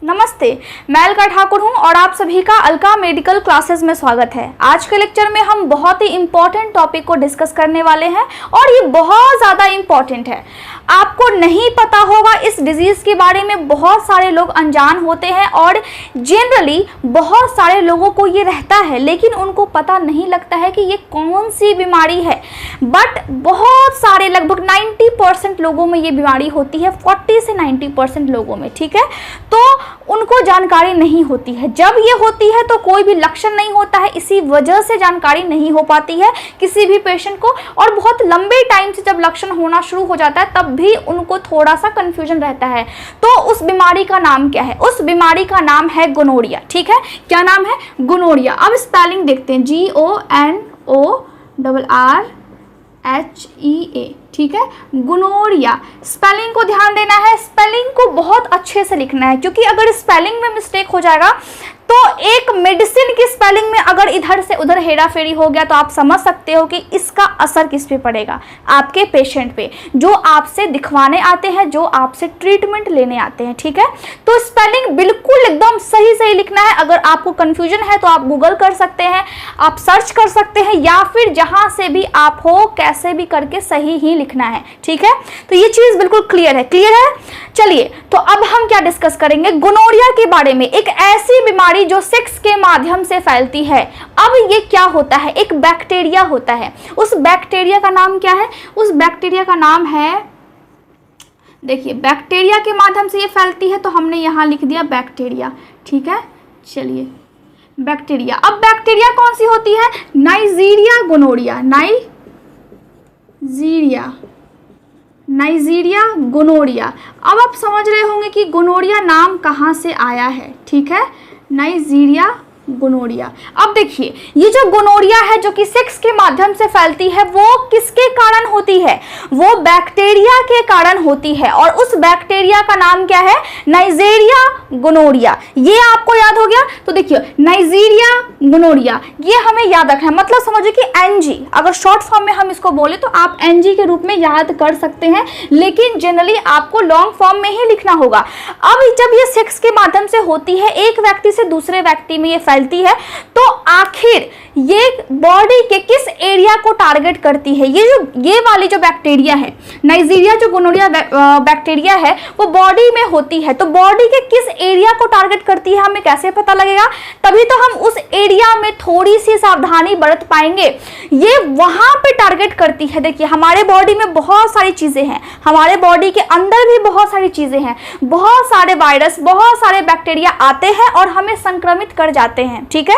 नमस्ते, मैं अलका ठाकुर हूं और आप सभी का अलका मेडिकल क्लासेस में स्वागत है। आज के लेक्चर में हम बहुत ही इम्पोर्टेंट टॉपिक को डिस्कस करने वाले हैं और ये बहुत ज़्यादा इम्पोर्टेंट है। आपको नहीं पता होगा इस डिजीज़ के बारे में, बहुत सारे लोग अनजान होते हैं और जनरली बहुत सारे लोगों को ये रहता है लेकिन उनको पता नहीं लगता है कि ये कौन सी बीमारी है। बट बहुत सारे लगभग 90% लोगों में ये बीमारी होती है, 40 से 90% लोगों में, ठीक है। तो उनको जानकारी नहीं होती है। जब ये होती है तो कोई भी लक्षण नहीं होता है, इसी वजह से जानकारी नहीं हो पाती है किसी भी पेशेंट को, और बहुत लंबे टाइम से जब लक्षण होना शुरू हो जाता है तब भी उनको थोड़ा सा कंफ्यूजन रहता है। तो उस बीमारी का नाम क्या है? उस बीमारी का नाम है गोनोरिया, ठीक है। क्या नाम है? गोनोरिया। अब स्पेलिंग देखते हैं, GONORHEA, ठीक है, गोनोरिया। स्पेलिंग को ध्यान देना है, स्पेलिंग को बहुत अच्छे से लिखना है, क्योंकि अगर स्पेलिंग में मिस्टेक हो जाएगा तो एक मेडिसिन की स्पेलिंग में अगर इधर से उधर हेराफेरी हो गया तो आप समझ सकते हो कि इसका असर किस पे पड़ेगा, आपके पेशेंट पे, जो आपसे दिखवाने आते हैं, जो आपसे ट्रीटमेंट लेने आते हैं, ठीक है। तो स्पेलिंग बिल्कुल एकदम सही सही लिखना है। अगर आपको कंफ्यूजन है तो आप गूगल कर सकते हैं, आप सर्च कर सकते हैं, या फिर जहां से भी आप हो कैसे भी करके सही ही लिखना है, ठीक है। तो ये चीज बिल्कुल क्लियर है, क्लियर है। चलिए, तो अब हम क्या डिस्कस करेंगे? गोनोरिया के बारे में। एक ऐसी बीमारी जो सेक्स के माध्यम से फैलती है। अब ये क्या होता है? एक बैक्टीरिया होता है। उस बैक्टीरिया का नाम क्या है? उस बैक्टीरिया का नाम है, देखिए, बैक्टीरिया के माध्यम से ये फैलती है तो हमने यहां लिख दिया बैक्टीरिया, ठीक है। चलिए, बैक्टीरिया। अब बैक्टीरिया कौन सी होती है? Neisseria gonorrhoeae, Neisseria gonorrhoeae. अब आप समझ रहे होंगे कि गोनोरिया नाम कहाँ से आया है, ठीक है, नाइजीरिया गोनोरिया। अब देखिए, ये जो गोनोरिया है जो कि सेक्स के माध्यम से फैलती है, वो किसके कारण होती है? वो बैक्टीरिया के कारण होती है, और उस बैक्टीरिया का नाम क्या है? Neisseria gonorrhoeae. ये आपको याद हो गया? तो देखिए, नाइजीरिया गोनोरिया, ये हमें याद रखना है। मतलब समझिए कि एनजी, अगर शॉर्ट फॉर्म में हम इसको बोले तो आप एनजी के रूप में याद कर सकते हैं, लेकिन जनरली आपको लॉन्ग फॉर्म में ही लिखना होगा। अब जब ये सेक्स के माध्यम से होती है, एक व्यक्ति से दूसरे व्यक्ति में ये फैलती है, तो आखिर ये बॉडी के किस एरिया को टारगेट करती है? ये वाली जो बैक्टीरिया है, नाइजीरिया जो गोनोरिया बैक्टीरिया है, वो बॉडी में होती है। तो बॉडी के किस एरिया को टारगेट करती है हमें कैसे पता लगेगा? तभी तो हम उस एरिया में थोड़ी सी सावधानी बरत पाएंगे। ये वहां पे टारगेट करती है। देखिए, हमारे बॉडी में बहुत सारी चीजें हैं, हमारे बॉडी के अंदर भी बहुत सारी चीजें हैं, बहुत सारे वायरस, बहुत सारे बैक्टीरिया आते हैं और हमें संक्रमित कर जाते हैं, ठीक है।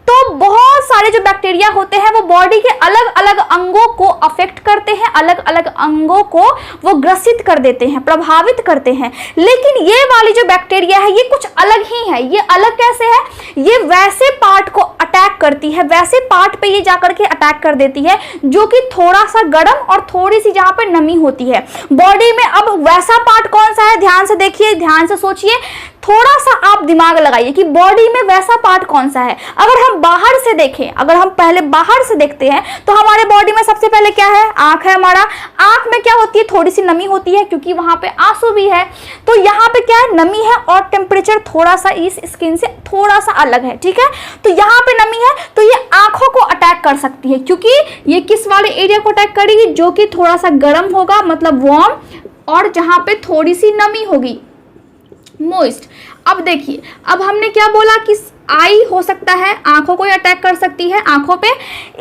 तो बहुत सारे जो बैक्टीरिया होते हैं वो बॉडी के अलग अलग अंगों को अफेक्ट करते हैं, अलग अलग अंगों को वो ग्रसित कर देते हैं, प्रभावित करते हैं। लेकिन ये वाली जो बैक्टीरिया है ये कुछ अलग ही है। ये अलग कैसे है? ये वैसे पार्ट को अटैक करती है, वैसे पार्ट पे ये जाकर के अटैक कर देती है जो कि थोड़ा सा गर्म और थोड़ी सी जहां पे नमी होती है बॉडी में। अब वैसा पार्ट कौन सा है? ध्यान से देखिए, ध्यान से सोचिए, थोड़ा सा आप दिमाग लगाइए कि बॉडी में वैसा पार्ट कौन सा है। अगर हम बाहर से देखें, अगर हम पहले बाहर से देखते हैं तो हमारे बॉडी में सबसे पहले क्या है? आंख है हमारा। आंख में क्या होती है? थोड़ी सी नमी होती है, क्योंकि वहां पे आंसू भी है। तो यहाँ पे क्या है? नमी है और टेम्परेचर थोड़ा सा इस स्किन से थोड़ा सा अलग है, ठीक है। तो यहाँ पे नमी है तो ये आंखों को अटैक कर सकती है, क्योंकि ये किस वाले एरिया को अटैक करेगी? जो कि थोड़ा सा गर्म होगा, मतलब वार्म, और जहां पे थोड़ी सी नमी होगी, मोइस्ट। अब देखिए, अब हमने क्या बोला कि आई हो सकता है, आंखों को अटैक कर सकती है, आंखों पे।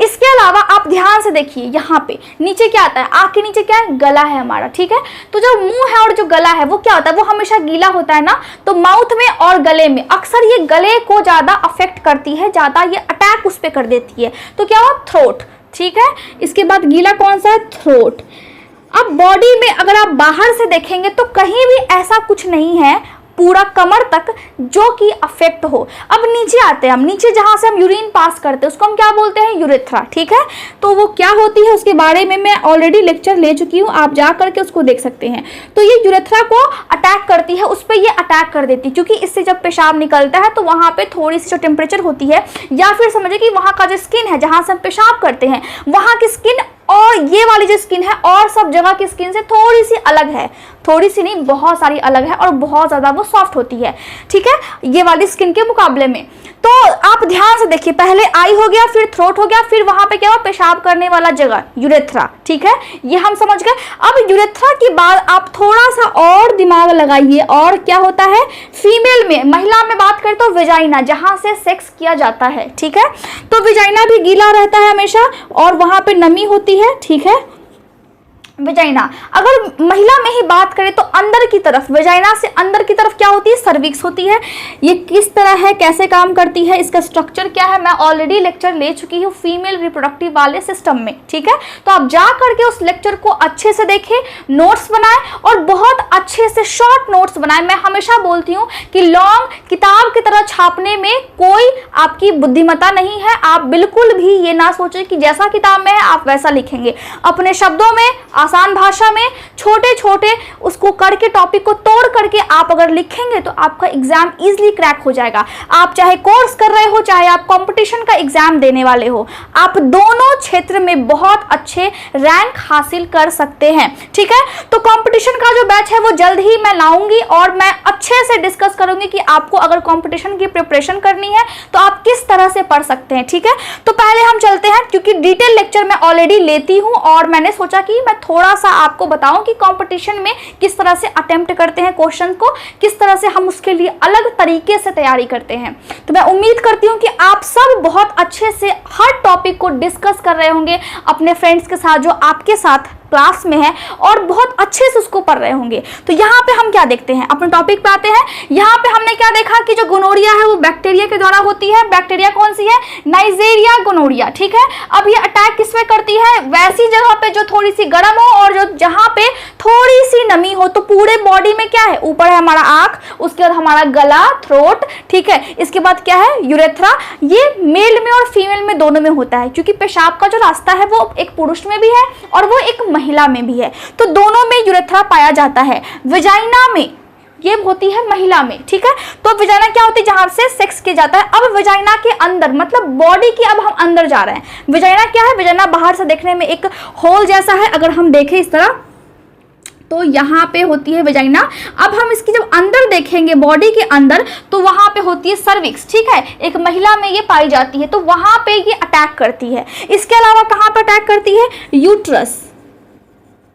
इसके अलावा आप ध्यान से देखिए, यहाँ पे नीचे क्या आता है? आंख के नीचे क्या है? गला है हमारा, ठीक है। तो जो मुंह है और जो गला है वो क्या होता है? वो हमेशा गीला होता है ना। तो माउथ में और गले में अक्सर ये गले को ज्यादा अफेक्ट करती है, ज्यादा ये अटैक उस पर कर देती है। तो क्या हुआ? थ्रोट, ठीक है। इसके बाद गीला कौन सा है? थ्रोट। अब बॉडी में अगर आप बाहर से देखेंगे तो कहीं भी ऐसा कुछ नहीं है पूरा कमर तक जो कि अफेक्ट हो। अब नीचे आते हैं हम, नीचे जहां से हम यूरिन पास करते हैं उसको हम क्या बोलते हैं? यूरेथ्रा, ठीक है। तो वो क्या होती है उसके बारे में मैं ऑलरेडी लेक्चर ले चुकी हूँ, आप जा करके उसको देख सकते हैं। तो ये यूरेथ्रा को अटैक करती है, उस पर ये अटैक कर देती है, क्योंकि इससे जब पेशाब निकलता है तो वहां पे थोड़ी सी जो टेम्परेचर होती है, या फिर समझिए कि वहां का जो स्किन है जहां से हम पेशाब करते हैं वहां की स्किन और ये वाली जो स्किन है और सब जगह की स्किन से थोड़ी सी अलग है, थोड़ी सी नहीं बहुत सारी अलग है और बहुत ज़्यादा वो सॉफ्ट होती है, ठीक है, ये वाली स्किन के मुकाबले में। तो आप ध्यान से देखिए, पहले आई हो गया, फिर थ्रोट हो गया, फिर वहां पे क्या हुआ, पेशाब करने वाला जगह यूरेथ्रा, ठीक है, ये हम समझ गए। अब यूरेथ्रा के बाद आप थोड़ा सा और दिमाग लगाइए, और क्या होता है फीमेल में, महिला में बात करें तो वेजाइना, जहां से सेक्स किया जाता है, ठीक है, तो वेजाइना भी गीला रहता है हमेशा और वहां पे नमी होती है, ठीक है, वेजाइना। अगर महिला में ही बात करें तो अंदर की तरफ, वेजाइना से अंदर की तरफ क्या होती है, सर्विक्स होती है। ये किस तरह है, कैसे काम करती है, इसका स्ट्रक्चर क्या है, मैं ऑलरेडी लेक्चर ले चुकी हूँ फीमेल रिप्रोडक्टिव वाले सिस्टम में, ठीक है, तो आप जा करके उस लेक्चर को अच्छे से देखें, नोट्स बनाएं और बहुत अच्छे से शॉर्ट नोट्स बनाएं। मैं हमेशा बोलती हूँ कि लॉन्ग किताब की तरह छापने में कोई आपकी बुद्धिमत्ता नहीं है। आप बिल्कुल भी ये ना सोचें कि जैसा किताब में है आप वैसा लिखेंगे, अपने शब्दों में, आसान भाषा में, छोटे छोटे उसको करके, टॉपिक को तोड़ करके आप अगर लिखेंगे तो आपका एग्जाम इजीली क्रैक हो जाएगा। आप चाहे कोर्स कर रहे हो, चाहे आप कंपटीशन का एग्जाम देने वाले हो, आप दोनों क्षेत्र में बहुत अच्छे रैंक हासिल कर सकते हैं, ठीक है। तो कंपटीशन का जो बैच है वो जल्द ही मैं लाऊंगी और मैं अच्छे से डिस्कस करूंगी कि आपको अगर कंपटीशन की प्रिपरेशन करनी है तो आप किस तरह से पढ़ सकते हैं, ठीक है। तो पहले हम चलते हैं, क्योंकि डिटेल लेक्चर मैं ऑलरेडी लेती हूं और मैंने सोचा कि मैं थोड़ा सा आपको बताऊं कि कंपटीशन में किस तरह से अटेम्प्ट करते हैं क्वेश्चन को, किस तरह से हम उसके लिए अलग तरीके से तैयारी करते हैं। तो मैं उम्मीद करती हूं कि आप सब बहुत अच्छे से हर टॉपिक को डिस्कस कर रहे होंगे अपने फ्रेंड्स के साथ जो आपके साथ क्लास में है और बहुत अच्छे से उसको पढ़ रहे होंगे। तो यहाँ पे हम क्या देखते हैं, अपने टॉपिक पे आते हैं। यहाँ पे हमने क्या देखा कि जो गोनोरिया है वो बैक्टीरिया के द्वारा होती है। बैक्टीरिया कौन सी है, नाइजेरिया गोनोरिया, ठीक है। अब ये अटैक किस पे करती है, वैसी जगह पे जो थोड़ी सी गर्म हो और जो जहाँ पे थोड़ी सी नमी हो। तो पूरे बॉडी में क्या है, ऊपर है हमारा आंख, उसके बाद हमारा गला, थ्रोट, ठीक है, इसके बाद क्या है यूरेथ्रा। ये मेल में और फीमेल में दोनों में होता है, क्योंकि पेशाब का जो रास्ता है वो एक पुरुष में भी है और वो एक महिला में भी है, तो दोनों में यूरेथ्रा पाया जाता है। वेजाइना में ये होती है महिला में, ठीक है। तो वेजाइना क्या होती है, जहां से सेक्स किया जाता है। अब वेजाइना के अंदर, मतलब बॉडी की अब हम अंदर जा रहे हैं। वेजाइना क्या है, वेजाइना बाहर से देखने में एक होल जैसा है, अगर हम देखें इस तरह तो यहाँ पे होती है वेजाइना। अब हम इसकी जब अंदर देखेंगे बॉडी के अंदर तो वहाँ पे होती है सर्विक्स, ठीक है, एक महिला में ये पाई जाती है, तो वहाँ पे ये अटैक करती है। इसके अलावा कहाँ पे अटैक करती है, यूट्रस।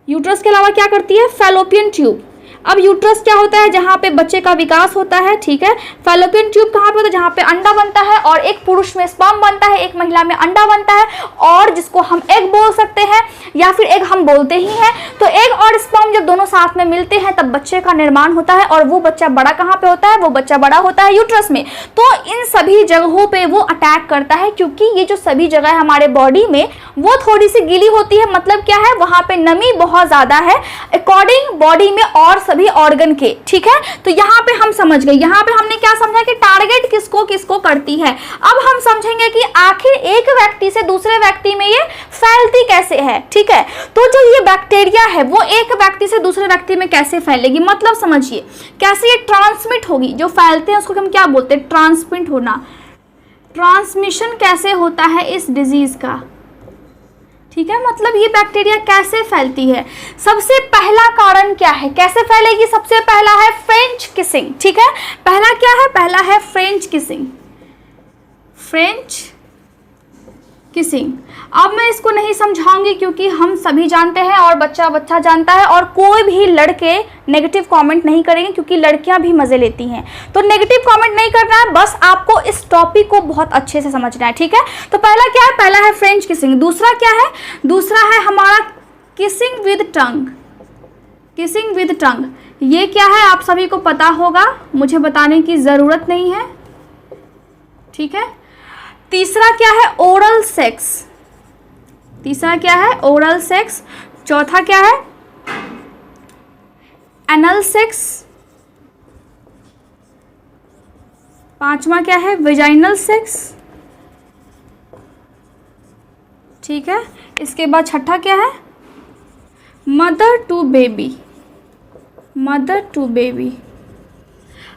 यूट्रस के अलावा क्या करती है, फैलोपियन ट्यूब। अब यूट्रस क्या होता है, जहाँ पे बच्चे का विकास होता है, ठीक है। फैलोपियन ट्यूब कहाँ पे होता है, जहाँ पे अंडा बनता है और एक पुरुष में स्पर्म बनता है, एक महिला में अंडा बनता है, और जिसको हम एग बोल सकते हैं या फिर एग हम बोलते ही हैं। तो एग और स्पर्म जब दोनों साथ में मिलते हैं तब बच्चे का निर्माण होता है, और वो बच्चा बड़ा कहाँ पे होता है, वो बच्चा बड़ा होता है यूट्रस में। तो इन सभी जगहों पे वो अटैक करता है, क्योंकि ये जो सभी जगह है हमारे बॉडी में वो थोड़ी सी गीली होती है। मतलब क्या है, वहां पे नमी बहुत ज्यादा है अकॉर्डिंग बॉडी में और सभी ऑर्गन के, ठीक है। तो यहाँ पे हम समझ गए, यहाँ पे हमने क्या समझा कि टारगेट किसको किसको करती है। अब हम समझेंगे कि आखिर एक व्यक्ति से दूसरे व्यक्ति में ये फैलती कैसे है, ठीक है। तो जो ये बैक्टीरिया है वो एक व्यक्ति से दूसरे व्यक्ति में कैसे फैलेगी, मतलब समझिए कैसे ये ट्रांसमिट होगी। जो फैलते हैं उसको हम क्या बोलते हैं, ट्रांसमिट होना। ट्रांसमिशन कैसे होता है इस डिजीज का, ठीक है, मतलब ये बैक्टीरिया कैसे फैलती है। सबसे पहला कारण क्या है, कैसे फैलेगी, सबसे पहला है फ्रेंच किसिंग, ठीक है। पहला क्या है, पहला है फ्रेंच किसिंग, फ्रेंच किसिंग। अब मैं इसको नहीं समझाऊंगी क्योंकि हम सभी जानते हैं और बच्चा बच्चा जानता है, और कोई भी लड़के नेगेटिव कमेंट नहीं करेंगे क्योंकि लड़कियां भी मजे लेती हैं। तो नेगेटिव कमेंट नहीं करना है, बस आपको इस टॉपिक को बहुत अच्छे से समझना है, ठीक है। तो पहला क्या है, पहला है फ्रेंच किसिंग। दूसरा क्या है, दूसरा है हमारा kissing with tongue, kissing with tongue. ये क्या है आप सभी को पता होगा, मुझे बताने की जरूरत नहीं है, ठीक है। तीसरा क्या है, ओरल सेक्स। तीसरा क्या है, ओरल सेक्स। चौथा क्या है, एनल सेक्स। पांचवा क्या है, वेजाइनल सेक्स, ठीक है। इसके बाद छठा क्या है, mother to baby, mother to baby.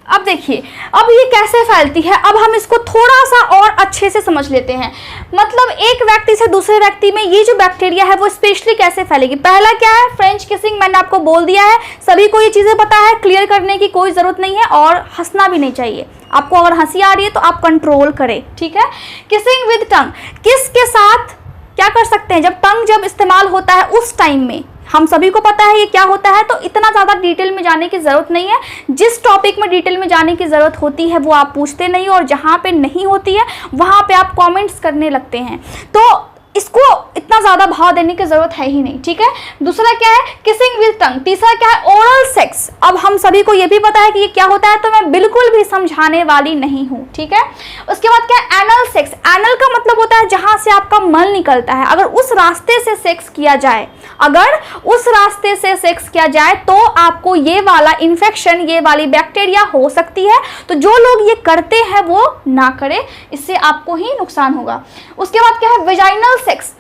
अब देखिए, अब ये कैसे फैलती है, अब हम इसको थोड़ा सा और अच्छे से समझ लेते हैं। मतलब एक व्यक्ति से दूसरे व्यक्ति में ये जो बैक्टीरिया है वो स्पेशली कैसे फैलेगी। पहला क्या है, फ्रेंच किसिंग, मैंने आपको बोल दिया है, सभी को ये चीज़ें पता है, क्लियर करने की कोई ज़रूरत नहीं है, और हंसना भी नहीं चाहिए। आपको अगर हंसी आ रही है तो आप कंट्रोल करें, ठीक है। किसिंग विद टंग, किस के साथ क्या कर सकते हैं, जब टंग जब इस्तेमाल होता है उस टाइम में, हम सभी को पता है ये क्या होता है, तो इतना ज़्यादा डिटेल में जाने की ज़रूरत नहीं है। जिस टॉपिक में डिटेल में जाने की ज़रूरत होती है वो आप पूछते नहीं, और जहाँ पे नहीं होती है वहाँ पे आप कमेंट्स करने लगते हैं, तो इसको इतना ज़्यादा भाव देने की ज़रूरत है ही नहीं, ठीक है। दूसरा क्या है, किसिंग विद टंग। तीसरा क्या है, ओरल सेक्स। अब हम सभी को ये भी पता है कि ये क्या होता है, तो मैं बिल्कुल भी समझाने वाली नहीं हूँ, ठीक है। उसके बाद क्या है, एनल सेक्स। एनल का मतलब होता है जहाँ से आपका मल निकलता है, अगर उस रास्ते से सेक्स किया जाए, अगर उस रास्ते से सेक्स किया जाए तो आपको ये वाला इन्फेक्शन, ये वाली बैक्टीरिया हो सकती है। तो जो लोग ये करते हैं वो ना करें, इससे आपको ही नुकसान होगा। उसके बाद क्या है, वेजाइनल सेक्स।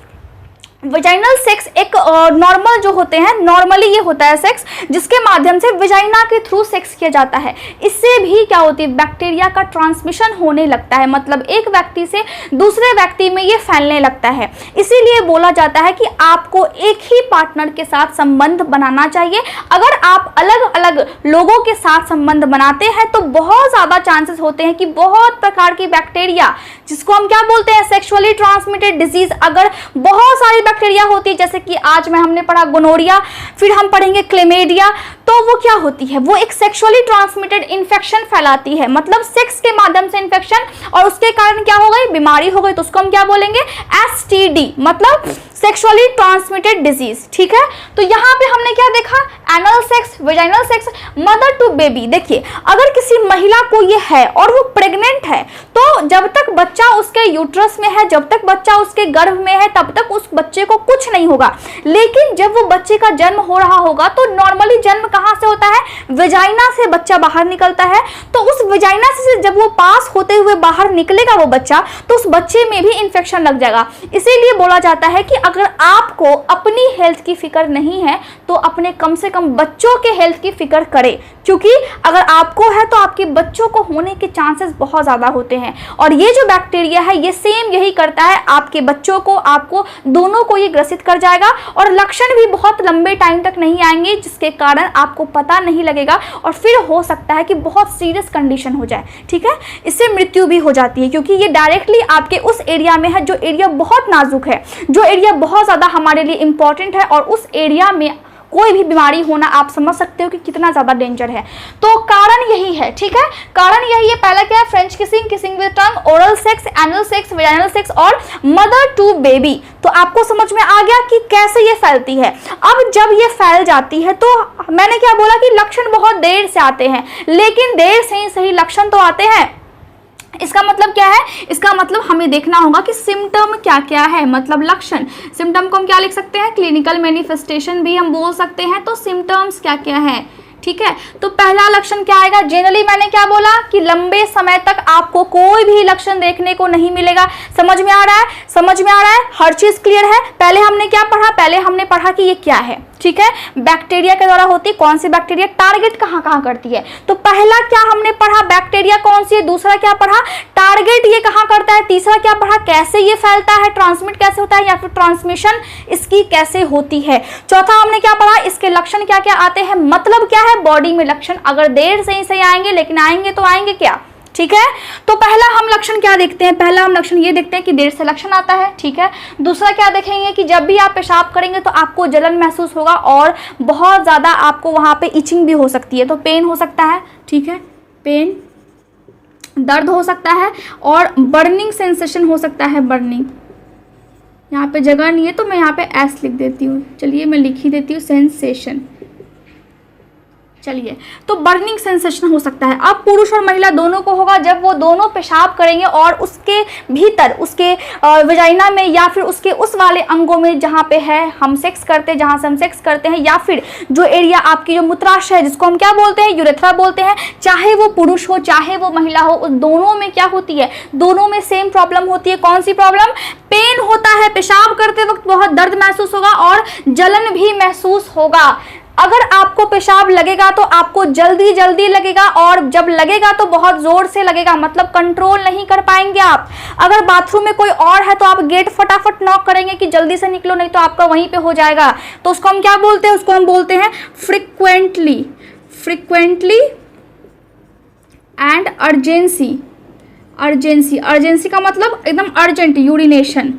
वेजाइनल सेक्स एक नॉर्मल जो होते हैं, नॉर्मली ये होता है सेक्स जिसके माध्यम से वेजाइना के थ्रू सेक्स किया जाता है। इससे भी क्या होती है, बैक्टीरिया का ट्रांसमिशन होने लगता है, मतलब एक व्यक्ति से दूसरे व्यक्ति में ये फैलने लगता है। इसीलिए बोला जाता है कि आपको एक ही पार्टनर के साथ संबंध बनाना चाहिए। अगर आप अलग अलग लोगों के साथ संबंध बनाते हैं तो बहुत ज़्यादा चांसेस होते हैं कि बहुत प्रकार की बैक्टीरिया, जिसको हम क्या बोलते हैं, सेक्सुअली ट्रांसमिटेड डिजीज, अगर बहुत सारी बैक्टीरिया होती है, जैसे कि आज में हमने पढ़ा गोनोरिया, फिर हम पढ़ेंगे क्लेमेडिया, तो वो क्या होती है, वो एक सेक्सुअली ट्रांसमिटेड इन्फेक्शन फैलाती है, मतलब सेक्स के माध्यम से इन्फेक्शन, और उसके कारण क्या हो गई, बीमारी हो गई, तो उसको हम क्या बोलेंगे, एसटीडी, मतलब सेक्सुअली ट्रांसमिटेड डिजीज, ठीक है। तो यहाँ पे हमने क्या देखा, anal sex, vaginal sex, mother to baby. देखिए, अगर किसी महिला को ये है और वो प्रेग्नेंट है, तो जब तक बच्चा उसके यूट्रस में है, जब तक बच्चा उसके गर्भ में है, तब तक उस बच्चे को कुछ नहीं होगा। लेकिन जब वो बच्चे का जन्म हो रहा होगा तो नॉर्मली जन्म कहाँ से होता है, वेजाइना से बच्चा बाहर निकलता है। तो उस वेजाइना से जब वो पास होते हुए बाहर निकलेगा वो बच्चा, तो उस बच्चे में भी इन्फेक्शन लग जाएगा। इसीलिए बोला जाता है कि अगर आपको अपनी हेल्थ की फिक्र नहीं है तो अपने कम से कम बच्चों के हेल्थ की फिक्र करें, क्योंकि अगर आपको है तो आपके बच्चों को होने के चांसेस बहुत ज़्यादा होते हैं। और ये जो बैक्टीरिया है ये सेम यही करता है, आपके बच्चों को, आपको दोनों को ये ग्रसित कर जाएगा, और लक्षण भी बहुत लंबे टाइम तक नहीं आएंगे, जिसके कारण आपको पता नहीं लगेगा, और फिर हो सकता है कि बहुत सीरियस कंडीशन हो जाए, ठीक है। इससे मृत्यु भी हो जाती है, क्योंकि ये डायरेक्टली आपके उस एरिया में है जो एरिया बहुत नाजुक है, जो एरिया बहुत ज़्यादा हमारे लिए इंपॉर्टेंट है, और उस एरिया में कोई भी बीमारी होना आप समझ सकते हो कि कितना ज़्यादा डेंजर है। तो कारण यही है, ठीक है, कारण यही है। पहला क्या है, French kissing, kissing with tongue, oral sex, anal sex, vaginal sex, और मदर टू बेबी। तो आपको समझ में आ गया कि कैसे ये फैलती है। अब जब ये फैल जाती है तो मैंने क्या बोला कि लक्षण बहुत देर से आते हैं, लेकिन देर से ही सही लक्षण तो आते हैं। इसका मतलब क्या है, इसका मतलब हमें देखना होगा कि सिम्टम क्या क्या है, मतलब लक्षण। सिम्टम को हम क्या लिख सकते हैं, क्लिनिकल मैनिफेस्टेशन भी हम बोल सकते हैं। तो सिम्टम्स क्या क्या है, ठीक है। तो पहला लक्षण क्या आएगा, जनरली मैंने क्या बोला कि लंबे समय तक आपको कोई भी लक्षण देखने को नहीं मिलेगा। समझ में आ रहा है, समझ में आ रहा है, हर चीज क्लियर है। पहले हमने क्या पढ़ा, पहले हमने पढ़ा कि ये क्या है, ठीक है, बैक्टीरिया के द्वारा होती है। कौन सी बैक्टीरिया, टारगेट कहाँ कहाँ करती है, तो पहला क्या हमने पढ़ा, बैक्टीरिया कौन सी है, दूसरा क्या पढ़ा, टारगेट ये कहाँ करता है, तीसरा क्या पढ़ा, कैसे ये फैलता है, ट्रांसमिट कैसे होता है, या फिर ट्रांसमिशन इसकी कैसे होती है। चौथा हमने क्या पढ़ा, इसके लक्षण क्या क्या आते हैं, मतलब क्या है, बॉडी में लक्षण अगर देर से ही सही आएंगे, लेकिन आएंगे तो आएंगे क्या, ठीक है। तो पहला हम लक्षण क्या देखते हैं, पहला हम लक्षण ये देखते हैं कि देर से लक्षण आता है, ठीक है। दूसरा क्या देखेंगे कि जब भी आप पेशाब करेंगे तो आपको जलन महसूस होगा, और बहुत ज़्यादा आपको वहाँ पे इचिंग भी हो सकती है, तो पेन हो सकता है, ठीक है, पेन, दर्द हो सकता है, और बर्निंग सेंसेशन हो सकता है, बर्निंग। यहाँ पे जगह नहीं है तो मैं यहाँ पे एस लिख देती हूँ, चलिए मैं लिख ही देती हूँ, सेंसेशन। चलिए, तो बर्निंग सेंसेशन हो सकता है। अब पुरुष और महिला दोनों को होगा जब वो दोनों पेशाब करेंगे और उसके भीतर, उसके वजाइना में, या फिर उसके उस वाले अंगों में जहाँ पे है हम सेक्स करते हैं, जहाँ से हम सेक्स करते हैं, या फिर जो एरिया आपकी जो मूत्राशय है जिसको हम क्या बोलते हैं, यूरेथ्रा बोलते हैं, चाहे वो पुरुष हो चाहे वो महिला हो, उस दोनों में क्या होती है, दोनों में सेम प्रॉब्लम होती है। कौन सी प्रॉब्लम, पेन होता है, पेशाब करते वक्त बहुत दर्द महसूस होगा और जलन भी महसूस होगा। अगर आपको पेशाब लगेगा तो आपको जल्दी जल्दी लगेगा, और जब लगेगा तो बहुत जोर से लगेगा, मतलब कंट्रोल नहीं कर पाएंगे आप। अगर बाथरूम में कोई और है तो आप गेट फटाफट नॉक करेंगे कि जल्दी से निकलो, नहीं तो आपका वहीं पे हो जाएगा। तो उसको हम क्या बोलते हैं? उसको हम बोलते हैं फ्रिक्वेंटली एंड अर्जेंसी का मतलब एकदम अर्जेंट यूरिनेशन,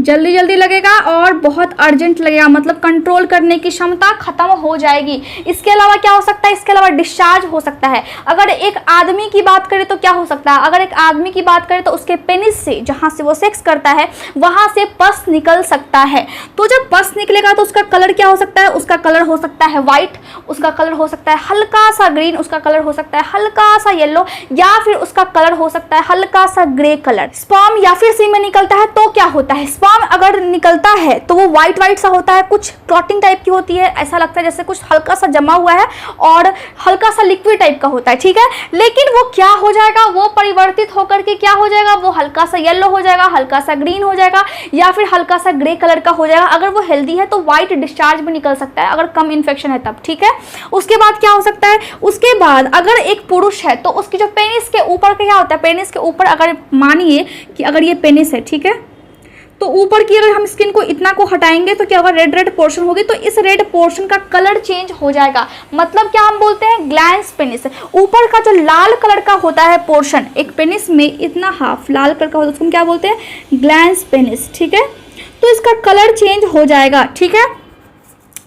जल्दी जल्दी लगेगा और बहुत अर्जेंट लगेगा, मतलब कंट्रोल करने की क्षमता खत्म हो जाएगी। इसके अलावा क्या हो सकता है? इसके अलावा डिस्चार्ज हो सकता है। अगर एक आदमी की बात करें तो क्या हो सकता है? अगर एक आदमी की बात करें तो उसके पेनिस से, जहां से वो सेक्स करता है, वहां से पस निकल सकता है। तो जब पस निकलेगा तो उसका कलर क्या हो सकता है? उसका कलर हो सकता है व्हाइट, उसका कलर हो सकता है हल्का सा ग्रीन, उसका कलर हो सकता है हल्का सा येलो, या फिर उसका कलर हो सकता है हल्का सा ग्रे कलर। स्पर्म या फिर सीमेन निकलता है तो क्या होता है? स्पर्म अगर निकलता है तो वो व्हाइट व्हाइट सा होता है, कुछ क्लॉटिंग टाइप की होती है, ऐसा लगता है जैसे कुछ हल्का सा जमा हुआ है और हल्का सा लिक्विड टाइप का होता है, ठीक है। लेकिन वो क्या हो जाएगा? वो परिवर्तित होकर के क्या हो जाएगा? वो हल्का सा येलो हो जाएगा, हल्का सा ग्रीन हो जाएगा, या फिर हल्का सा ग्रे कलर का हो जाएगा। अगर वो हेल्दी है तो व्हाइट डिस्चार्ज भी निकल सकता है, अगर कम इन्फेक्शन है तब, ठीक है। उसके बाद क्या हो सकता है? उसके बाद अगर एक पुरुष है तो उसकी जो पेनिस के ऊपर क्या होता है? पेनिस के ऊपर अगर मानिए कि अगर ये पेनिस है, ठीक है, तो ऊपर की अगर हम स्किन को इतना को हटाएंगे तो क्या होगा? रेड रेड पोर्शन होगी, तो इस रेड पोर्शन का कलर चेंज हो जाएगा। मतलब क्या हम बोलते हैं? Glans penis. ऊपर का जो लाल कलर का होता है पोर्शन, एक पेनिस में इतना हाफ लाल कलर का होता है, उसको हम क्या बोलते हैं? ग्लैंस पेनिस, ठीक है। तो इसका कलर चेंज हो जाएगा, ठीक है।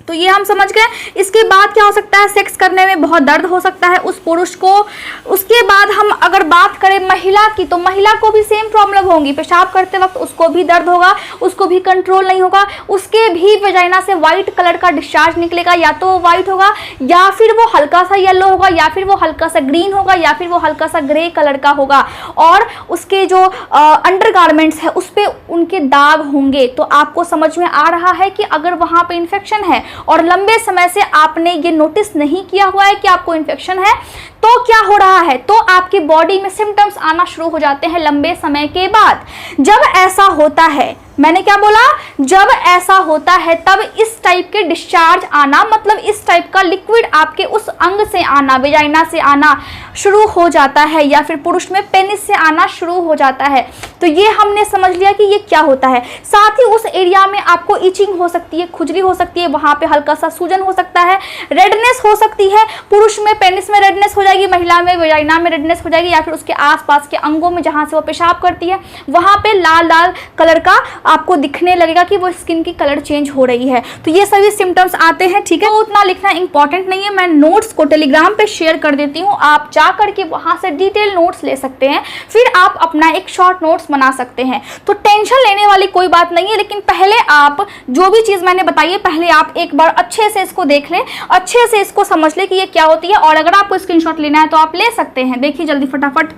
तो ये हम समझ गए। इसके बाद क्या हो सकता है? सेक्स करने में बहुत दर्द हो सकता है उस पुरुष को। उसके बाद हम अगर बात करें महिला की, तो महिला को भी सेम प्रॉब्लम होगी। पेशाब करते वक्त उसको भी दर्द होगा, उसको भी कंट्रोल नहीं होगा, उसके भी वेजाइना से व्हाइट कलर का डिस्चार्ज निकलेगा, या तो वो व्हाइट होगा, या फिर वो हल्का सा येलो होगा, या फिर वो हल्का सा ग्रीन होगा, या फिर वो हल्का सा ग्रे कलर का होगा, और उसके जो अंडरगारमेंट्स है उस पर उनके दाग होंगे। तो आपको समझ में आ रहा है कि अगर वहां पे इन्फेक्शन है और लंबे समय से आपने ये नोटिस नहीं किया हुआ है कि आपको इन्फेक्शन है, तो क्या हो रहा है? तो आपकी बॉडी में सिम्टम्स आना शुरू हो जाते हैं लंबे समय के बाद। जब ऐसा होता है, मैंने क्या बोला? जब ऐसा होता है तब इस टाइप के डिस्चार्ज आना, मतलब इस टाइप का लिक्विड आपके उस अंग से आना, वेजाइना से आना शुरू हो जाता है, या फिर पुरुष में पेनिस से आना शुरू हो जाता है। तो ये हमने समझ लिया कि ये क्या होता है। साथ ही उस एरिया में आपको इचिंग हो सकती है, खुजली हो सकती है, वहां पे हल्का सा सूजन हो सकता है, रेडनेस हो सकती है। पुरुष में पेनिस में रेडनेस हो जाएगी, महिला में वेजाइना में रेडनेस हो जाएगी, या फिर उसके आसपास के अंगों में जहां से वो पेशाब करती है वहां पे लाल लाल कलर का आपको दिखने लगेगा कि वो स्किन की कलर चेंज हो रही है। तो ये सभी सिम्टम्स आते हैं, ठीक है। तो उतना लिखना इंपॉर्टेंट नहीं है, मैं नोट्स को टेलीग्राम पे शेयर कर देती हूँ, आप जा करके वहां से डिटेल नोट्स ले सकते हैं, फिर आप अपना एक शॉर्ट नोट्स बना सकते हैं। तो टेंशन लेने वाली कोई बात नहीं है, लेकिन पहले आप जो भी चीज मैंने बताई है, पहले आप एक बार अच्छे से इसको देख लें, अच्छे से इसको समझ लें कि ये क्या होती है। और अगर आपको स्क्रीनशॉट लेना है तो आप ले सकते हैं। देखिए जल्दी फटाफट।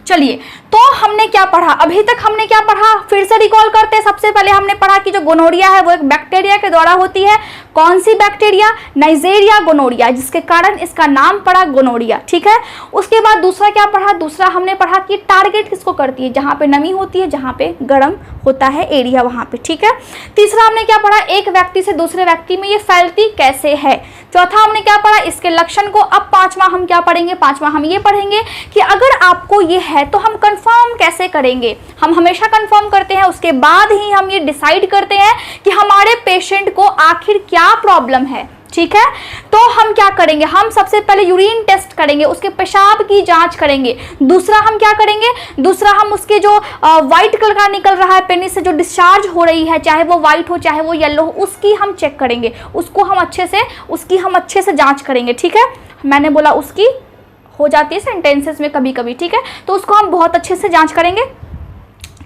चलिए, तो हमने क्या पढ़ा? अभी तक हमने क्या पढ़ा? फिर से रिकॉल करते हैं। सबसे पहले हमने पढ़ा कि जो गोनोरिया है वो एक बैक्टीरिया के द्वारा होती है। कौन सी बैक्टीरिया? नाइजेरिया गोनोरिया, जिसके कारण इसका नाम पड़ा गोनोरिया, ठीक है। उसके बाद दूसरा क्या पढ़ा? दूसरा हमने पढ़ा कि टारगेट किसको करती है? जहां पे नमी होती है, जहां पे गर्म होता है एरिया, वहां पे, ठीक है। तीसरा हमने क्या पढ़ा? एक व्यक्ति से दूसरे व्यक्ति में ये फैलती कैसे है। चौथा हमने क्या पढ़ा? इसके लक्षण को। अब पांचवा हम क्या पढ़ेंगे? पांचवा हम ये पढ़ेंगे कि अगर आपको ये है तो हम कंफर्म कैसे करेंगे। हम हमेशा कंफर्म करते हैं, उसके बाद ही हम ये डिसाइड करते हैं कि हमारे पेशेंट को आखिर क्या प्रॉब्लम है, ठीक है। तो हम क्या करेंगे? हम सबसे पहले यूरिन टेस्ट करेंगे, उसके पेशाब की जांच करेंगे। दूसरा हम क्या करेंगे? दूसरा हम उसके जो व्हाइट कलर का निकल रहा है पेनिस से जो डिस्चार्ज हो रही है, चाहे वो व्हाइट हो चाहे वो येलो हो, उसकी हम चेक करेंगे, उसकी हम अच्छे से जांच करेंगे, ठीक है। मैंने बोला उसकी हो जाती है सेंटेंसेस में कभी कभी, ठीक है, तो उसको हम बहुत अच्छे से जांच करेंगे।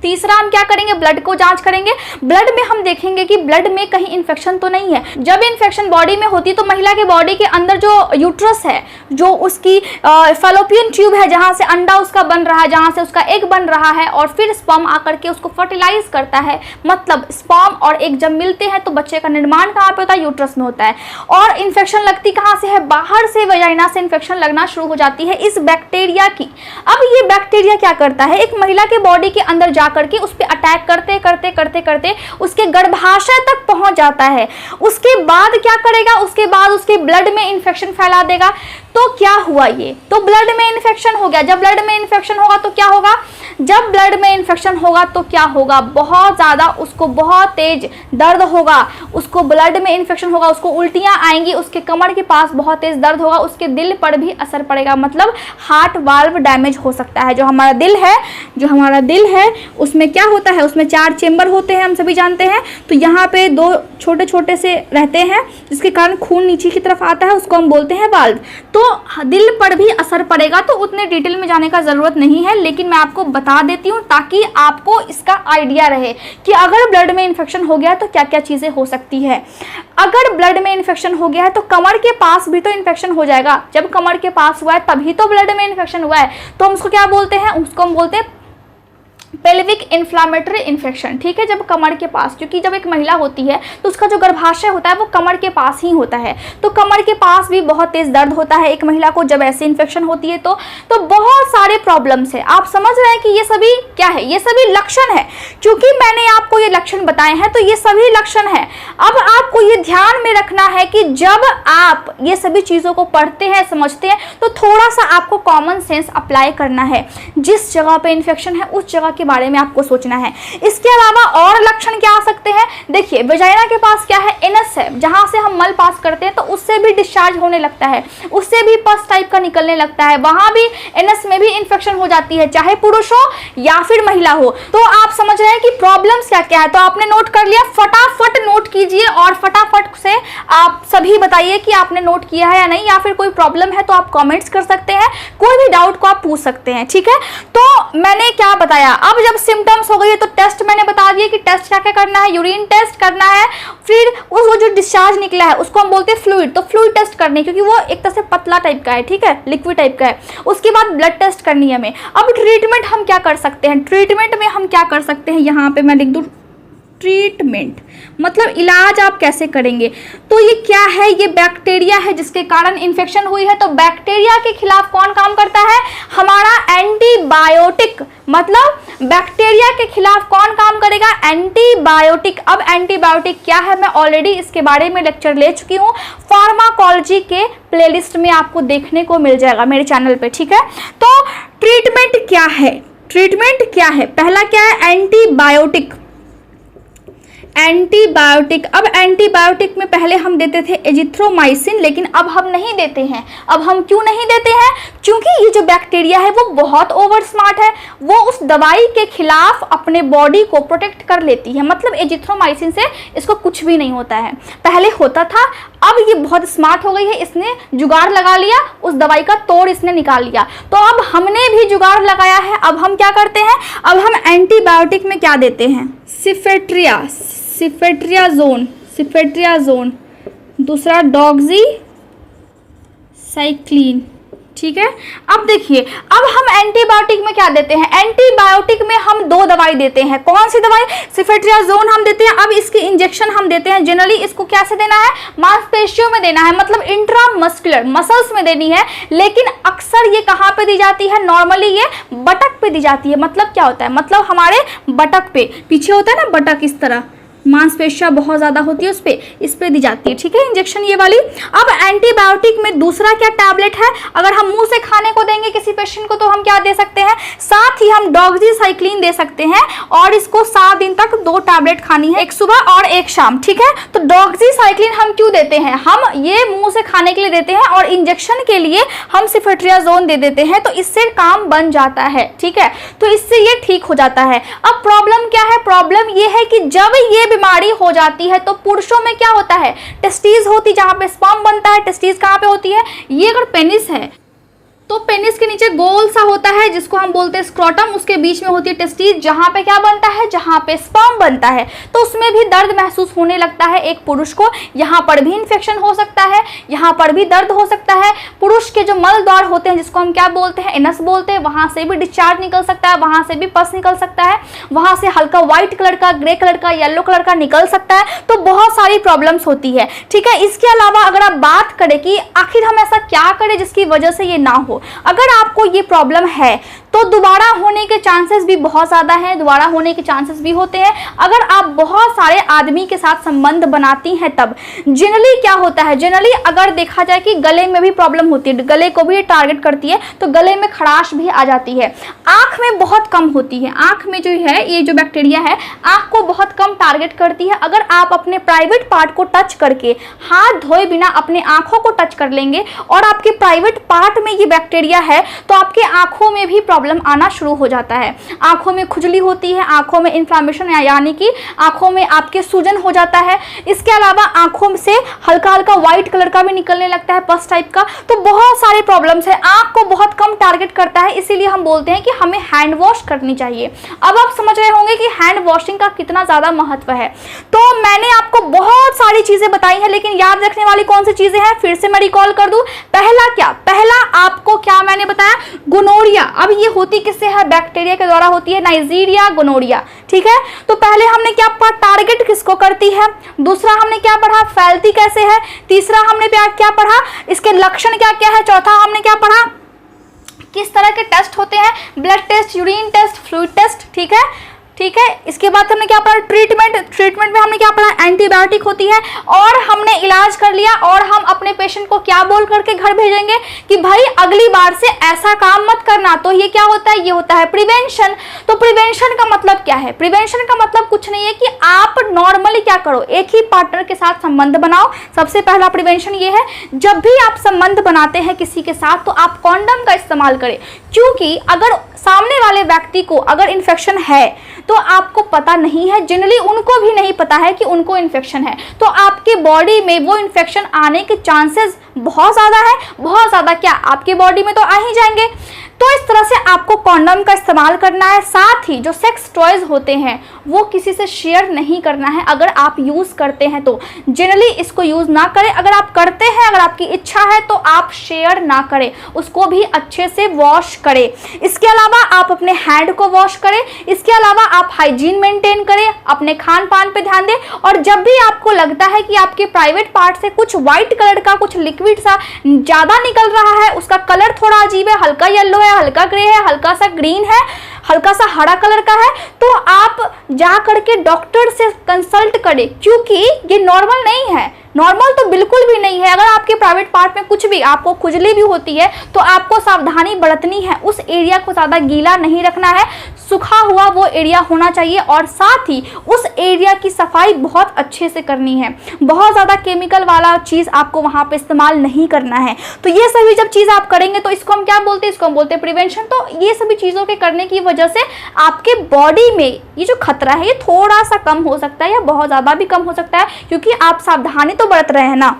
तीसरा हम क्या करेंगे? ब्लड को जांच करेंगे। ब्लड में हम देखेंगे कि ब्लड में कहीं इन्फेक्शन तो नहीं है। जब इन्फेक्शन बॉडी में होती है तो महिला के बॉडी के अंदर जो यूट्रस है, जो उसकी फैलोपियन ट्यूब है, जहां से अंडा उसका बन रहा है, जहां से उसका एग बन रहा है, और फिर स्पर्म आकर के उसको फर्टिलाइज करता है। मतलब स्पर्म और एग जब मिलते हैं तो बच्चे का निर्माण कहाँ पे होता है? यूट्रस में होता है। और इन्फेक्शन लगती कहाँ से है? बाहर से, वेजाइना से इन्फेक्शन लगना शुरू हो जाती है इस बैक्टीरिया की। अब ये बैक्टीरिया क्या करता है? एक महिला के बॉडी के अंदर जा करके उस पर अटैक करते करते करते करते उसके गर्भाशय तक पहुंच जाता है। उसके बाद क्या करेगा, उसके बाद उसके ब्लड में इन्फेक्शन फैला देगा। तो क्या हुआ, ये तो ब्लड में इन्फेक्शन हो गया। जब ब्लड में इन्फेक्शन होगा तो क्या होगा, जब ब्लड में इन्फेक्शन होगा तो क्या होगा, बहुत ज़्यादा उसको बहुत तेज दर्द होगा, उसको ब्लड में इन्फेक्शन होगा, उसको उल्टियाँ आएंगी, उसके कमर के पास बहुत तेज दर्द होगा, उसके दिल पर भी असर पड़ेगा, मतलब हार्ट वाल्व डैमेज हो सकता है। जो हमारा दिल है उसमें क्या होता है, उसमें 4 चेम्बर होते हैं, हम सभी जानते हैं। तो यहाँ पे 2 छोटे छोटे से रहते हैं जिसके कारण खून नीचे की तरफ आता है, उसको हम बोलते हैं वाल्व। तो दिल पर भी असर पड़ेगा। तो उतने डिटेल में जाने का ज़रूरत नहीं है, लेकिन मैं आपको बता देती हूँ ताकि आपको इसका आइडिया रहे कि अगर ब्लड में इन्फेक्शन हो गया तो क्या क्या चीज़ें हो सकती है। अगर ब्लड में इन्फेक्शन हो गया है तो कमर के पास भी तो इन्फेक्शन हो जाएगा। जब कमर के पास हुआ है तभी तो ब्लड में इन्फेक्शन हुआ है। तो हम उसको क्या बोलते हैं, उसको हम बोलते हैं पेल्विक इन्फ्लामेटरी इन्फेक्शन। ठीक है, जब कमर के पास, क्योंकि जब एक महिला होती है तो उसका जो गर्भाशय होता है वो कमर के पास ही होता है, तो कमर के पास भी बहुत तेज दर्द होता है एक महिला को जब ऐसे इन्फेक्शन होती है। तो बहुत सारे प्रॉब्लम्स है। आप समझ रहे हैं कि ये सभी क्या है, ये सभी लक्षण है। क्योंकि मैंने आपको ये लक्षण बताए हैं तो ये सभी लक्षण है। अब आपको ये ध्यान में रखना है कि जब आप ये सभी चीज़ों को पढ़ते हैं, समझते हैं, तो थोड़ा सा आपको कॉमन सेंस अप्लाई करना है। जिस जगह पे इन्फेक्शन है उस जगह के बारे में आपको सोचना है। इसके अलावा और लक्षण क्या आ सकते हैं, देखिए वेजाइना के पास क्या है, एनस है, जहां से हम मल पास करते हैं तो उससे भी डिस्चार्ज होने लगता है, उससे भी पस टाइप का निकलने लगता है, वहां भी एनस में भी इन्फेक्शन हो जाती है, चाहे पुरुष हो या फिर महिला हो। तो आप समझ रहे हैं कि प्रॉब्लम्स क्या क्या है। तो आपने नोट कर लिया, फटाफट नोट कीजिए और फटाफट से आप सभी बताइए कि आपने नोट किया है या नहीं, या फिर कोई प्रॉब्लम है तो आप कॉमेंट्स कर सकते हैं, कोई भी डाउट को आप पूछ सकते हैं। ठीक है, तो मैंने क्या बताया, अब जब सिम्टम्स हो गई है तो टेस्ट मैंने बता दिया कि टेस्ट क्या क्या करना है, यूरिन टेस्ट करना है, फिर वो जो डिस्चार्ज निकला है उसको हम बोलते हैं फ्लूइड, तो फ्लूइड टेस्ट करनी है क्योंकि वो एक तरह से पतला टाइप का है, ठीक है, लिक्विड टाइप का है। उसके बाद ब्लड टेस्ट करनी है हमें। अब ट्रीटमेंट हम क्या कर सकते हैं, ट्रीटमेंट में हम क्या कर सकते हैं, यहाँ पे मैं लिख दूँ ट्रीटमेंट, मतलब इलाज आप कैसे करेंगे। तो ये क्या है, ये बैक्टीरिया है जिसके कारण इन्फेक्शन हुई है। तो बैक्टीरिया के खिलाफ कौन काम करता है, हमारा एंटीबायोटिक, मतलब बैक्टीरिया के खिलाफ कौन काम करेगा, एंटीबायोटिक। अब एंटीबायोटिक क्या है, मैं ऑलरेडी इसके बारे में लेक्चर ले चुकी हूँ, फार्माकोलॉजी के प्लेलिस्ट में आपको देखने को मिल जाएगा मेरे चैनल पे। ठीक है, तो ट्रीटमेंट क्या है, ट्रीटमेंट क्या है, पहला क्या है, एंटीबायोटिक। एंटीबायोटिक, अब एंटीबायोटिक में पहले हम देते थे एजिथ्रोमाइसिन, लेकिन अब हम नहीं देते हैं। अब हम क्यों नहीं देते हैं, क्योंकि ये जो बैक्टीरिया है वो बहुत ओवर स्मार्ट है, वो उस दवाई के खिलाफ अपने बॉडी को प्रोटेक्ट कर लेती है। मतलब एजिथ्रोमाइसिन से इसको कुछ भी नहीं होता है, पहले होता था, अब ये बहुत स्मार्ट हो गई है, इसने जुगाड़ लगा लिया, उस दवाई का तोड़ इसने निकाल लिया। तो अब हमने भी जुगाड़ लगाया है, अब हम क्या करते हैं, अब हम एंटीबायोटिक में क्या देते हैं, सिफेट्रियाजोन, दूसरा डॉक्सीसाइक्लिन। ठीक है, अब देखिए, अब हम एंटीबायोटिक में क्या देते हैं, एंटीबायोटिक में हम 2 दवाई देते हैं। कौन सी दवाई, सिफेट्रियाजोन हम देते हैं। अब इसकी इंजेक्शन हम देते हैं, जनरली इसको कैसे देना है, मांसपेशियों में देना है, मतलब इंट्रामस्कुलर मसल्स में देनी है। लेकिन अक्सर ये कहाँ पे दी जाती है, नॉर्मली ये बटक पे दी जाती है। मतलब क्या होता है, मतलब हमारे बटक पे, पीछे होता है ना बटक, इस तरह मांसपेशियां बहुत ज़्यादा होती है उस पर, इस पे दी जाती है। ठीक है, इंजेक्शन ये वाली। अब एंटीबायोटिक में दूसरा क्या टैबलेट है, अगर हम मुंह से खाने को देंगे किसी पेशेंट को तो हम क्या दे सकते हैं, साथ ही हम डॉक्सीसाइक्लिन दे सकते हैं, और इसको 7 दिन तक 2 टैबलेट खानी है, एक सुबह और एक शाम। ठीक है, तो डॉक्सीसाइक्लिन हम क्यों देते हैं, हम ये मुंह से खाने के लिए देते हैं, और इंजेक्शन के लिए हम सिफेट्रियाजोन दे देते हैं, तो इससे काम बन जाता है। ठीक है, तो इससे ये ठीक हो जाता है। अब प्रॉब्लम क्या है, प्रॉब्लम ये है कि जब ये बीमारी हो जाती है तो पुरुषों में क्या होता है, टेस्टिस होती, जहां पे स्पर्म बनता है। टेस्टिस कहां पे होती है, ये अगर पेनिस है तो पेनिस के नीचे गोल सा होता है जिसको हम बोलते हैं स्क्रोटम, उसके बीच में होती है टेस्टिस, जहां पे क्या बनता है, जहां पे स्पर्म बनता है। तो उसमें भी दर्द महसूस होने लगता है एक पुरुष को, यहाँ पर भी इन्फेक्शन हो सकता है, यहाँ पर भी दर्द हो सकता है। पुरुष के जो मल द्वार होते हैं जिसको हम क्या बोलते हैं, एनस बोलते हैं, वहां से भी डिस्चार्ज निकल सकता है, वहां से भी पस निकल सकता है, वहां से हल्का व्हाइट कलर का, ग्रे कलर का, येलो कलर का निकल सकता है। तो बहुत सारी प्रॉब्लम्स होती है। ठीक है, इसके अलावा अगर आप बात करें कि आखिर हम ऐसा क्या करें जिसकी वजह से ये ना हो, अगर आपको ये प्रॉब्लम है तो दोबारा होने के चांसेस भी बहुत ज़्यादा हैं, दोबारा होने के चांसेस भी होते हैं अगर आप बहुत सारे आदमी के साथ संबंध बनाती हैं तब। जनरली क्या होता है, जनरली अगर देखा जाए कि गले में भी प्रॉब्लम होती है, गले को भी टारगेट करती है, तो गले में खराश भी आ जाती है। आँख में बहुत कम होती है, आँख में जो है ये जो बैक्टीरिया है आँख को बहुत कम टारगेट करती है। अगर आप अपने प्राइवेट पार्ट को टच करके हाथ धोए बिना अपने आँखों को टच कर लेंगे और आपके प्राइवेट पार्ट में ये बैक्टीरिया है तो आपके आँखों में भी प्रॉब्लम आना शुरू हो जाता है। आँखों में खुजली होती है, आँखों में इन्फ्लामेशन यानी कि आँखों में आपके सूजन हो जाता है। इसके अलावा आँखों से हल्का हल्का व्हाइट कलर का भी निकलने लगता है, पस टाइप का। तो बहुत सारे प्रॉब्लम्स है, आँख को बहुत कम टारगेट करता है, इसीलिए हम बोलते हैं कि हमें हैंड वॉश करनी चाहिए। अब आप समझ रहे होंगे कि हैंड वॉशिंग का कितना ज़्यादा महत्व है। तो मैंने आपको बहुत सारी चीज़ें बताई हैं, लेकिन याद रखने वाली कौन सी चीज़ें हैं फिर से मैं रिकॉल कर दूं। पहला क्या, पहला आपको क्या मैंने बताया, गोनोरिया। अब ये होती किससे है, बैक्टीरिया के द्वारा होती है, नाइजीरिया गोनोरिया, ठीक है। तो पहले हमने क्या पढ़ा, टारगेट किसको करती है। दूसरा हमने क्या पढ़ा, फैलती कैसे है। तीसरा हमने क्या पढ़ा, इसके लक्षण क्या क्या है। चौथा हमने क्या पढ़ा, किस तरह के टेस्ट होते हैं, blood test, urine test, fluid test, ठीक है, ठीक है। इसके बाद हमने क्या पढ़ा, ट्रीटमेंट में हमने क्या पढ़ा, एंटीबायोटिक होती है। और हमने इलाज कर लिया और हम अपने पेशेंट को क्या बोल करके घर भेजेंगे कि भाई अगली बार से ऐसा काम मत करना। तो ये क्या होता है, ये होता है प्रिवेंशन। तो प्रिवेंशन का मतलब क्या है, प्रिवेंशन का मतलब कुछ नहीं है कि आप नॉर्मली क्या करो, एक ही पार्टनर के साथ संबंध बनाओ। सबसे पहला प्रिवेंशन ये है, जब भी आप संबंध बनाते हैं किसी के साथ तो आप कॉन्डम का इस्तेमाल करें, क्योंकि अगर सामने वाले व्यक्ति को अगर इन्फेक्शन है तो आपको पता नहीं है, जनरली उनको भी नहीं पता है कि उनको इन्फेक्शन है, तो आपके बॉडी में वो इन्फेक्शन आने के चांसेस बहुत ज़्यादा है, बहुत ज़्यादा। क्या आपकी बॉडी में तो आ ही जाएंगे। तो इस तरह से आपको कॉन्डम का इस्तेमाल करना है। साथ ही जो सेक्स टॉयज होते हैं वो किसी से शेयर नहीं करना है। अगर आप यूज़ करते हैं तो जनरली इसको यूज़ ना करें, अगर आप करते हैं, अगर आपकी इच्छा है तो आप शेयर ना करें, उसको भी अच्छे से वॉश करें। इसके अलावा आप अपने हैंड को वॉश करें। इसके अलावा आप हाइजीन मेंटेन करें, अपने खान पान पे ध्यान दें। और जब भी आपको लगता है कि आपके प्राइवेट पार्ट से कुछ व्हाइट कलर का कुछ लिक्विड सा ज़्यादा निकल रहा है, उसका कलर थोड़ा अजीब है, हल्का येलो है, हल्का ग्रे है, हल्का सा ग्रीन है, हल्का सा हरा कलर का है, तो आप जा करके डॉक्टर से कंसल्ट करें, क्योंकि ये नॉर्मल नहीं है। नॉर्मल तो बिल्कुल भी नहीं है। अगर आपके प्राइवेट पार्ट में कुछ भी आपको खुजली भी होती है तो आपको सावधानी बरतनी है, उस एरिया को ज़्यादा गीला नहीं रखना है, सूखा हुआ वो एरिया होना चाहिए। और साथ ही उस एरिया की सफाई बहुत अच्छे से करनी है, बहुत ज़्यादा केमिकल वाला चीज़ आपको वहाँ पे इस्तेमाल नहीं करना है। तो ये सभी जब चीज़ आप करेंगे तो इसको हम क्या बोलते हैं, इसको हम बोलते हैं प्रिवेंशन। तो ये सभी चीज़ों के करने की वजह से आपके बॉडी में ये जो खतरा है ये थोड़ा सा कम हो सकता है या बहुत ज़्यादा भी कम हो सकता है, क्योंकि आप सावधानी तो बरत रहे हैं ना।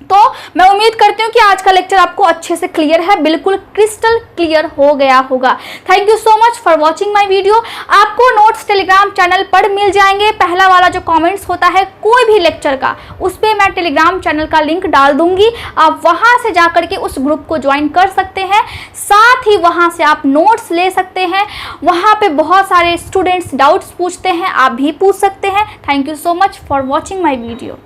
तो मैं उम्मीद करती हूँ कि आज का लेक्चर आपको अच्छे से क्लियर है, बिल्कुल क्रिस्टल क्लियर हो गया होगा। Thank you so much for watching my video. आपको नोट्स टेलीग्राम चैनल पर मिल जाएंगे। पहला वाला जो कमेंट्स होता है कोई भी लेक्चर का, उस पर मैं टेलीग्राम चैनल का लिंक डाल दूंगी, आप वहाँ से जा करके उस ग्रुप को ज्वाइन कर सकते हैं। साथ ही वहाँ से आप नोट्स ले सकते हैं, वहाँ पर बहुत सारे स्टूडेंट्स डाउट्स पूछते हैं, आप भी पूछ सकते हैं। Thank you so much for watching my video.